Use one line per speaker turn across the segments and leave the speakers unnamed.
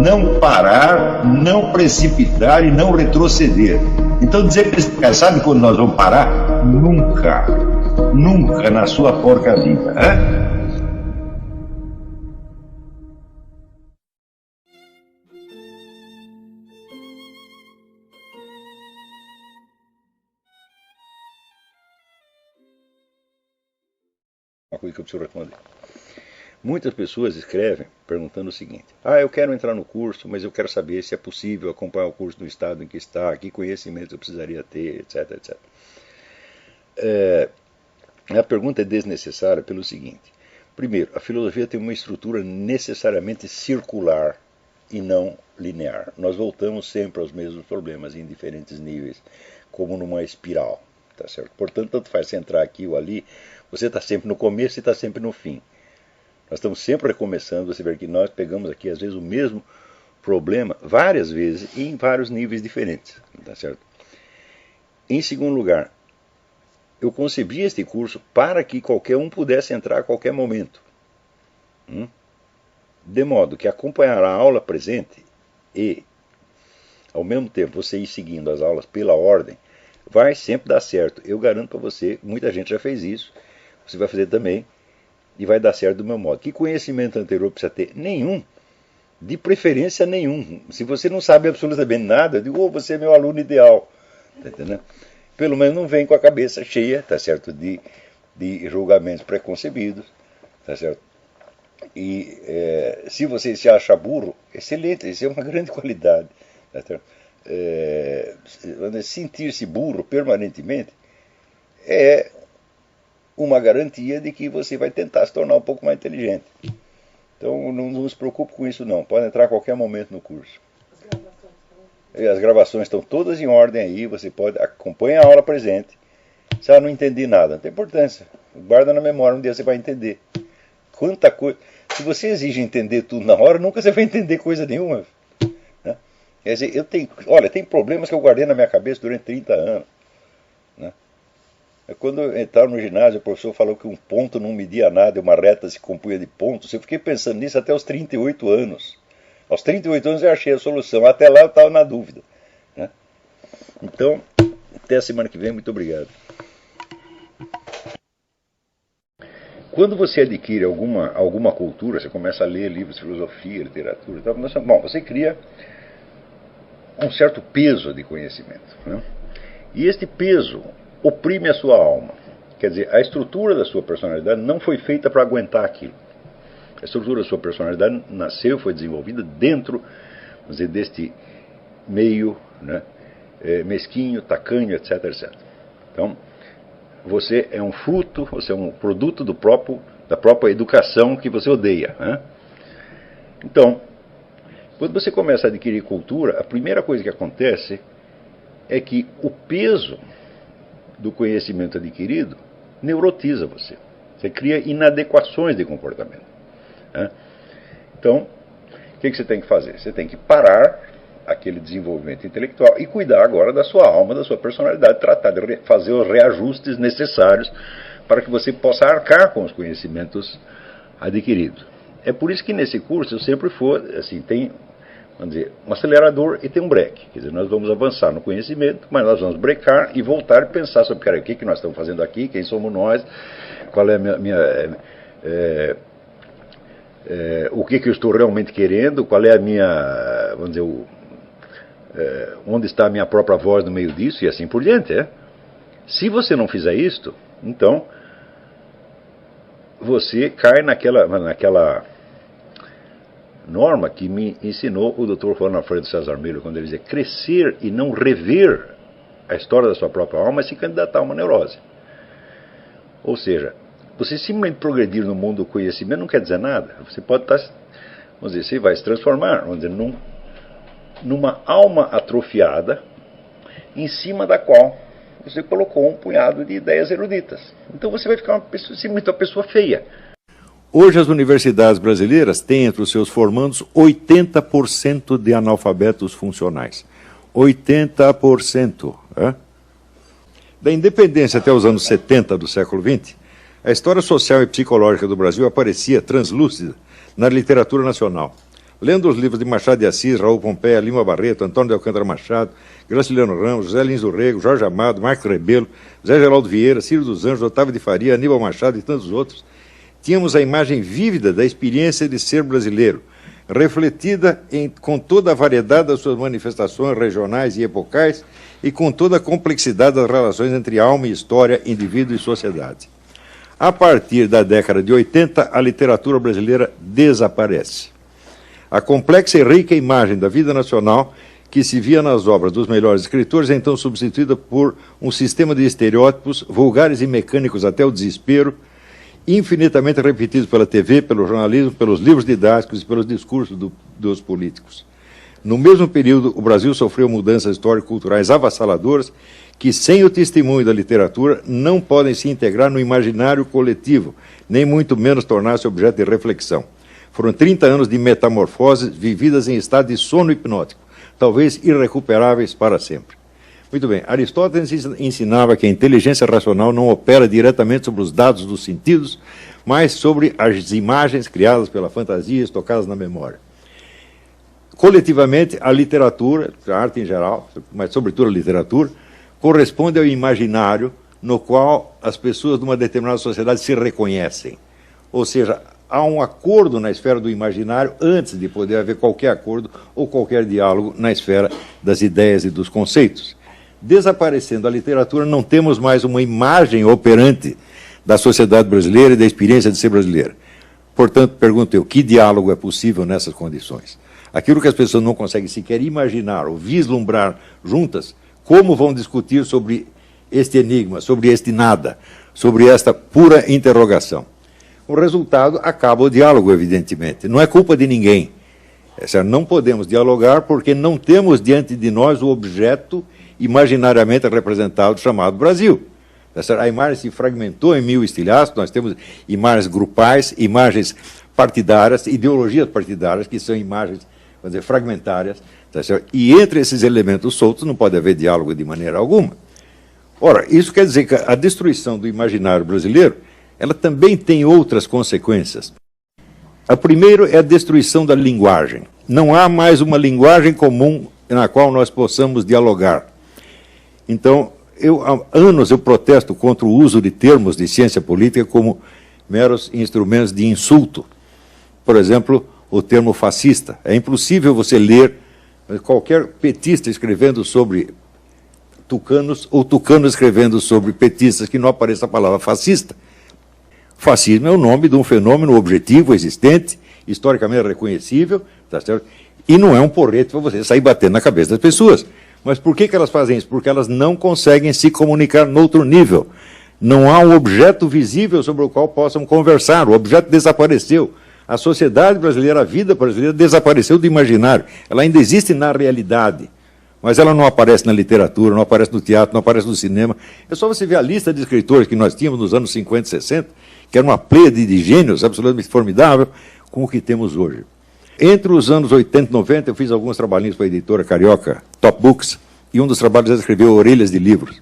não parar, não precipitar e não retroceder. Então dizer para esse cara, sabe quando nós vamos parar? Nunca. Nunca na sua porca vida. Né?
Uma coisa que eu preciso responder. Muitas pessoas escrevem perguntando o seguinte: eu quero entrar no curso, mas eu quero saber se é possível acompanhar o curso no estado em que está, que conhecimentos eu precisaria ter, etc, etc. A pergunta é desnecessária pelo seguinte: primeiro, a filosofia tem uma estrutura necessariamente circular e não linear. Nós voltamos sempre aos mesmos problemas em diferentes níveis, como numa espiral. Tá certo? Portanto, tanto faz você entrar aqui ou ali, você está sempre no começo e está sempre no fim. Nós estamos sempre recomeçando. Você vê que nós pegamos aqui, às vezes, o mesmo problema várias vezes e em vários níveis diferentes. Tá certo? Em segundo lugar, eu concebi este curso para que qualquer um pudesse entrar a qualquer momento. De modo que acompanhar a aula presente e, ao mesmo tempo, você ir seguindo as aulas pela ordem, vai sempre dar certo. Eu garanto para você, muita gente já fez isso, você vai fazer também, e vai dar certo do meu modo. Que conhecimento anterior precisa ter? Nenhum. De preferência nenhum. Se você não sabe absolutamente nada, eu digo, você é meu aluno ideal. Tá entendendo? Pelo menos não vem com a cabeça cheia, tá certo, de julgamentos preconcebidos, tá certo? E se você se acha burro, excelente, isso é uma grande qualidade, tá certo? Sentir-se burro permanentemente é uma garantia de que você vai tentar se tornar um pouco mais inteligente. Então não se preocupe com isso não, pode entrar a qualquer momento no curso. As gravações estão todas em ordem aí, você pode acompanhar a aula presente. Se não entendi nada, não tem importância, guarda na memória, um dia você vai entender. Quanta coisa. Se você exige entender tudo na hora, nunca você vai entender coisa nenhuma. Né? Quer dizer, tem problemas que eu guardei na minha cabeça durante 30 anos. Né? Quando eu estava no ginásio, o professor falou que um ponto não media nada e uma reta se compunha de pontos. Eu fiquei pensando nisso até os 38 anos. Aos 38 anos eu achei a solução. Até lá eu estava na dúvida. Né? Então, até a semana que vem. Muito obrigado. Quando você adquire alguma cultura, você começa a ler livros de filosofia, literatura, você cria um certo peso de conhecimento. Né? E este peso oprime a sua alma. Quer dizer, a estrutura da sua personalidade não foi feita para aguentar aquilo. A estrutura da sua personalidade nasceu, foi desenvolvida dentro, vamos dizer, deste meio, né, mesquinho, tacanho, etc, etc. Então, você é um fruto, você é um produto da própria educação que você odeia. Né? Então, quando você começa a adquirir cultura, a primeira coisa que acontece é que o peso do conhecimento adquirido neurotiza você. Você cria inadequações de comportamento. Né? Então, o que você tem que fazer? Você tem que parar aquele desenvolvimento intelectual e cuidar agora da sua alma, da sua personalidade, tratar de fazer os reajustes necessários para que você possa arcar com os conhecimentos adquiridos. É por isso que nesse curso eu sempre tem, vamos dizer, um acelerador e tem um breque. Quer dizer, nós vamos avançar no conhecimento, mas nós vamos brecar e voltar e pensar sobre o que nós estamos fazendo aqui, quem somos nós, qual é o que eu estou realmente querendo, qual é a minha, vamos dizer, onde está a minha própria voz no meio disso e assim por diante. Se você não fizer isto, então você cai naquela norma que me ensinou o Dr. Juan Alfredo César Melo, quando ele dizia: crescer e não rever a história da sua própria alma é se candidatar a uma neurose. Ou seja, você simplesmente progredir no mundo do conhecimento não quer dizer nada. Você pode estar, vamos dizer, você vai se transformar, vamos dizer, numa alma atrofiada, em cima da qual você colocou um punhado de ideias eruditas. Então você vai ficar simplesmente uma pessoa feia.
Hoje as universidades brasileiras têm entre os seus formandos 80% de analfabetos funcionais. 80%. Da independência até os anos 70 do século XX, a história social e psicológica do Brasil aparecia translúcida na literatura nacional. lendo os livros de Machado de Assis, Raul Pompeia, Lima Barreto, Antônio de Alcântara Machado, Graciliano Ramos, José Lins do Rego, Jorge Amado, Marcos Rebelo, José Geraldo Vieira, Ciro dos Anjos, Otávio de Faria, Aníbal Machado e tantos outros, tínhamos a imagem vívida da experiência de ser brasileiro, refletida com toda a variedade das suas manifestações regionais e epocais e com toda a complexidade das relações entre alma e história, indivíduo e sociedade. A partir da década de 80, a literatura brasileira desaparece. A complexa e rica imagem da vida nacional que se via nas obras dos melhores escritores é então substituída por um sistema de estereótipos vulgares e mecânicos até o desespero, infinitamente repetidos pela TV, pelo jornalismo, pelos livros didáticos e pelos discursos dos políticos. No mesmo período, o Brasil sofreu mudanças histórico-culturais avassaladoras que, sem o testemunho da literatura, não podem se integrar no imaginário coletivo, nem muito menos tornar-se objeto de reflexão. Foram 30 anos de metamorfoses vividas em estado de sono hipnótico, talvez irrecuperáveis para sempre. Muito bem, Aristóteles ensinava que a inteligência racional não opera diretamente sobre os dados dos sentidos, mas sobre as imagens criadas pela fantasia estocadas na memória. Coletivamente, a literatura, a arte em geral, mas sobretudo a literatura, corresponde ao imaginário no qual as pessoas de uma determinada sociedade se reconhecem. Ou seja, há um acordo na esfera do imaginário antes de poder haver qualquer acordo ou qualquer diálogo na esfera das ideias e dos conceitos. Desaparecendo a literatura, não temos mais uma imagem operante da sociedade brasileira e da experiência de ser brasileira. Portanto, pergunto eu, que diálogo é possível nessas condições? Aquilo que as pessoas não conseguem sequer imaginar ou vislumbrar juntas, como vão discutir sobre este enigma, sobre este nada, sobre esta pura interrogação? O resultado acaba o diálogo, evidentemente. Não é culpa de ninguém. Não podemos dialogar porque não temos diante de nós o objeto imaginariamente representado chamado Brasil. A imagem se fragmentou em mil estilhaços, nós temos imagens grupais, imagens partidárias, ideologias partidárias, que são imagens, vamos dizer, fragmentárias, e entre esses elementos soltos não pode haver diálogo de maneira alguma. Ora, isso quer dizer que a destruição do imaginário brasileiro, ela também tem outras consequências. A primeira é a destruição da linguagem. Não há mais uma linguagem comum na qual nós possamos dialogar. Então, há anos eu protesto contra o uso de termos de ciência política como meros instrumentos de insulto. Por exemplo, o termo fascista. É impossível você ler qualquer petista escrevendo sobre tucanos ou tucano escrevendo sobre petistas que não apareça a palavra fascista. Fascismo é o nome de um fenômeno objetivo, existente, historicamente reconhecível, tá certo? E não é um porrete para você sair batendo na cabeça das pessoas. Mas por que elas fazem isso? Porque elas não conseguem se comunicar noutro nível. Não há um objeto visível sobre o qual possam conversar. O objeto desapareceu. A sociedade brasileira, a vida brasileira desapareceu do imaginário. Ela ainda existe na realidade, mas ela não aparece na literatura, não aparece no teatro, não aparece no cinema. É só você ver a lista de escritores que nós tínhamos nos anos 50 e 60, que era uma pleiade de gênios absolutamente formidável, com o que temos hoje. Entre os anos 80 e 90, eu fiz alguns trabalhinhos para a editora carioca Top Books, e um dos trabalhos eu escrevi Orelhas de Livros.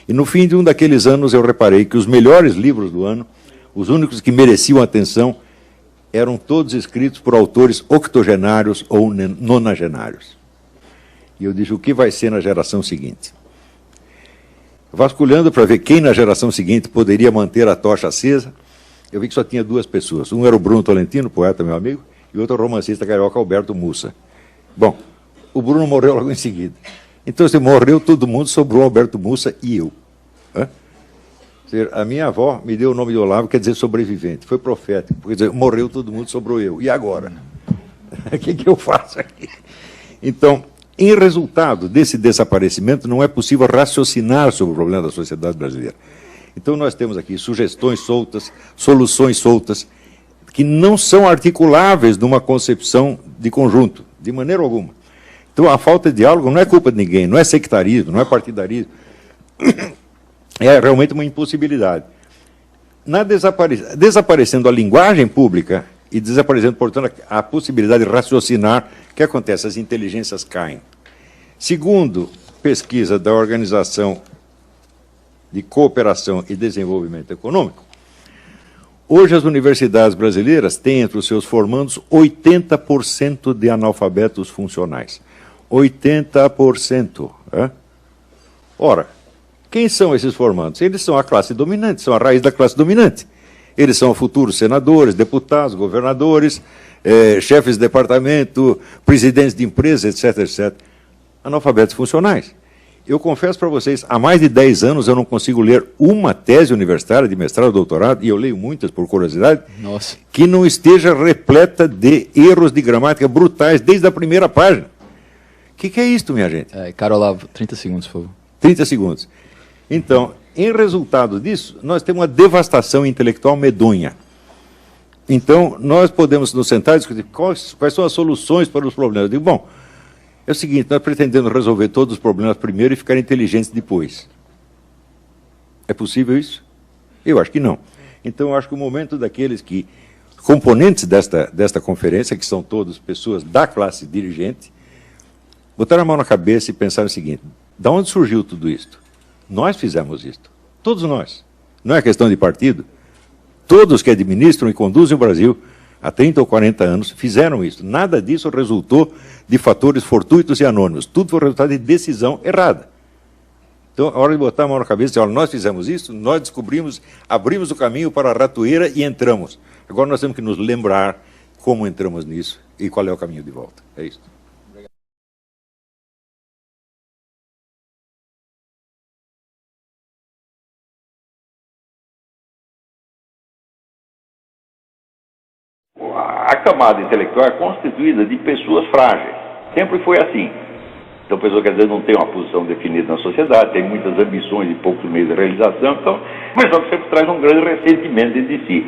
E no fim de um daqueles anos eu reparei que os melhores livros do ano, os únicos que mereciam atenção, eram todos escritos por autores octogenários ou nonagenários. E eu disse, o que vai ser na geração seguinte? Vasculhando para ver quem na geração seguinte poderia manter a tocha acesa, eu vi que só tinha duas pessoas. Um era o Bruno Tolentino, poeta, meu amigo, e outro o romancista carioca Alberto Mussa. Bom, o Bruno morreu logo em seguida. Então, se morreu todo mundo, sobrou Alberto Mussa e eu. A minha avó me deu o nome de Olavo, quer dizer sobrevivente. Foi profético, quer dizer, morreu todo mundo, sobrou eu. E agora? O que eu faço aqui? Então, em resultado desse desaparecimento, não é possível raciocinar sobre o problema da sociedade brasileira. Então, nós temos aqui sugestões soltas, soluções soltas, que não são articuláveis numa concepção de conjunto, de maneira alguma. Então, a falta de diálogo não é culpa de ninguém, não é sectarismo, não é partidarismo. É realmente uma impossibilidade. Desaparecendo a linguagem pública e desaparecendo, portanto, a possibilidade de raciocinar, o que acontece? As inteligências caem. Segundo pesquisa da Organização de Cooperação e Desenvolvimento Econômico, Hoje as universidades brasileiras têm entre os seus formandos 80% de analfabetos funcionais. 80%. É? Ora, quem são esses formandos? Eles são a classe dominante, são a raiz da classe dominante. Eles são futuros senadores, deputados, governadores, chefes de departamento, presidentes de empresas, etc, etc. Analfabetos funcionais. Eu confesso para vocês, há mais de 10 anos eu não consigo ler uma tese universitária de mestrado ou doutorado, e eu leio muitas por curiosidade,
Nossa.
que não esteja repleta de erros de gramática brutais desde a primeira página. O que é isto, minha gente?
Cara Olavo, 30 segundos, por favor.
30 segundos. Então, em resultado disso, nós temos uma devastação intelectual medonha. Então, nós podemos nos sentar e discutir quais são as soluções para os problemas. Eu digo, bom, é o seguinte, nós pretendemos resolver todos os problemas primeiro e ficar inteligentes depois. É possível isso? Eu acho que não. Então, eu acho que o momento daqueles que, componentes desta conferência, que são todos pessoas da classe dirigente, botaram a mão na cabeça e pensaram o seguinte, de onde surgiu tudo isto? Nós fizemos isto. Todos nós. Não é questão de partido. Todos que administram e conduzem o Brasil há 30 ou 40 anos fizeram isso. Nada disso resultou de fatores fortuitos e anônimos. Tudo foi resultado de decisão errada. Então, a hora de botar a mão na cabeça e dizer, olha, nós fizemos isso, nós descobrimos, abrimos o caminho para a ratoeira e entramos. Agora nós temos que nos lembrar como entramos nisso e qual é o caminho de volta. É isso.
A camada intelectual é constituída de pessoas frágeis. Sempre foi assim. Então, pessoa que às vezes não tem uma posição definida na sociedade, tem muitas ambições e poucos meios de realização, então, mas só que sempre traz um grande ressentimento dentro de si.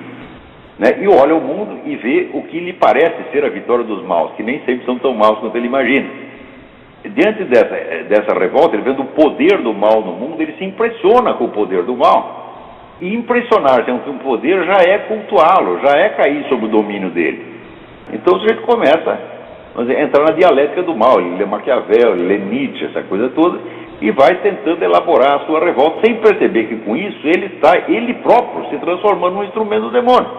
Né? E olha o mundo e vê o que lhe parece ser a vitória dos maus, que nem sempre são tão maus quanto ele imagina. Diante dessa revolta, ele vendo o poder do mal no mundo, ele se impressiona com o poder do mal. E impressionar-se com um poder já é cultuá-lo, já é cair sob o domínio dele. Então o sujeito começa a entrar na dialética do mal, ele lê Maquiavel, ele lê Nietzsche, essa coisa toda, e vai tentando elaborar a sua revolta, sem perceber que com isso ele próprio se transformando num instrumento do demônio.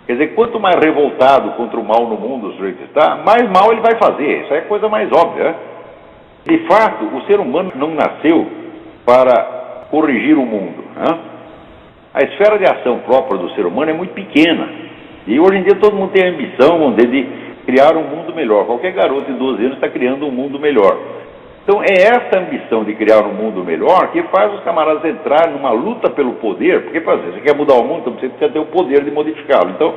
Quer dizer, quanto mais revoltado contra o mal no mundo o sujeito está, mais mal ele vai fazer, isso é a coisa mais óbvia. Né? De fato, o ser humano não nasceu para corrigir o mundo, né? A esfera de ação própria do ser humano é muito pequena. E hoje em dia todo mundo tem a ambição, vamos dizer, de criar um mundo melhor. Qualquer garoto de 12 anos está criando um mundo melhor. Então é essa ambição de criar um mundo melhor que faz os camaradas entrarem numa luta pelo poder, porque você quer mudar o mundo, então você precisa ter o poder de modificá-lo. Então,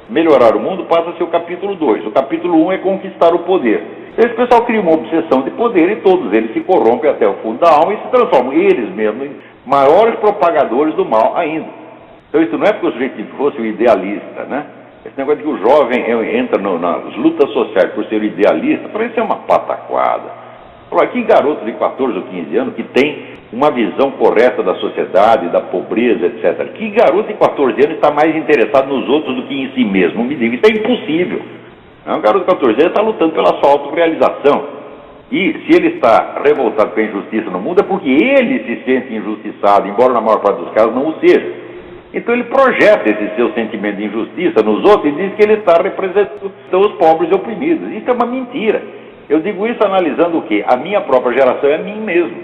melhorar o mundo passa a ser o capítulo 2. O capítulo 1 é conquistar o poder. Esse pessoal cria uma obsessão de poder e todos eles se corrompem até o fundo da alma e se transformam eles mesmos em maiores propagadores do mal ainda. Então isso não é porque o sujeito fosse um idealista, né? Esse negócio de que o jovem entra nas lutas sociais por ser idealista, para isso é uma pataquada. Olha, que garoto de 14 ou 15 anos que tem uma visão correta da sociedade, da pobreza, etc. Que garoto de 14 anos está mais interessado nos outros do que em si mesmo? Me diga, isso é impossível. Um garoto de 14 anos está lutando pela sua autorrealização. E se ele está revoltado com a injustiça no mundo, é porque ele se sente injustiçado, embora na maior parte dos casos não o seja. Então ele projeta esse seu sentimento de injustiça nos outros e diz que ele está representando os pobres e oprimidos. Isso é uma mentira. Eu digo isso analisando o quê? A minha própria geração é a mim mesmo.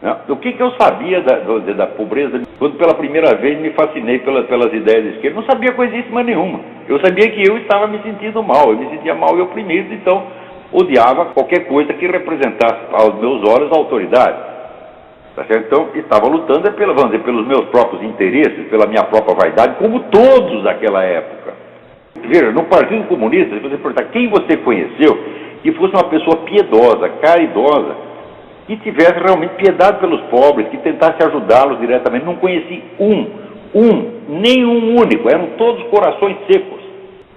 Né? O que eu sabia da pobreza quando pela primeira vez me fascinei pelas ideias de esquerda? Não sabia coisíssima nenhuma. Eu sabia que eu estava me sentindo mal, eu me sentia mal e oprimido, então odiava qualquer coisa que representasse aos meus olhos a autoridade. Tá certo? Então, estava lutando pelos meus próprios interesses, pela minha própria vaidade, como todos daquela época. Veja, no Partido Comunista, se você perguntar quem você conheceu, que fosse uma pessoa piedosa, caridosa, que tivesse realmente piedade pelos pobres, que tentasse ajudá-los diretamente. Não conheci nenhum único, eram todos corações secos,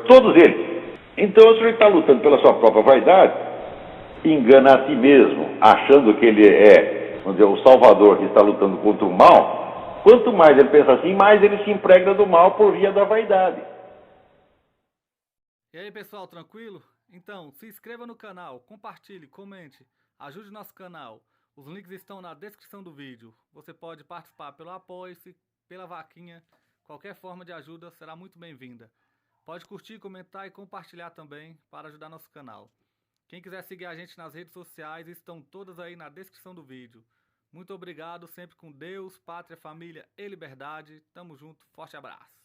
todos eles. Então o senhor está lutando pela sua própria vaidade, engana a si mesmo, achando que ele é, vamos dizer, o salvador que está lutando contra o mal. Quanto mais ele pensa assim, mais ele se impregna do mal por via da vaidade.
E aí pessoal, tranquilo? Então, se inscreva no canal, compartilhe, comente, ajude o nosso canal. Os links estão na descrição do vídeo. Você pode participar pelo Apoia-se, pela vaquinha. Qualquer forma de ajuda será muito bem-vinda. Pode curtir, comentar e compartilhar também para ajudar nosso canal. Quem quiser seguir a gente nas redes sociais estão todas aí na descrição do vídeo. Muito obrigado, sempre com Deus, pátria, família e liberdade. Tamo junto, forte abraço.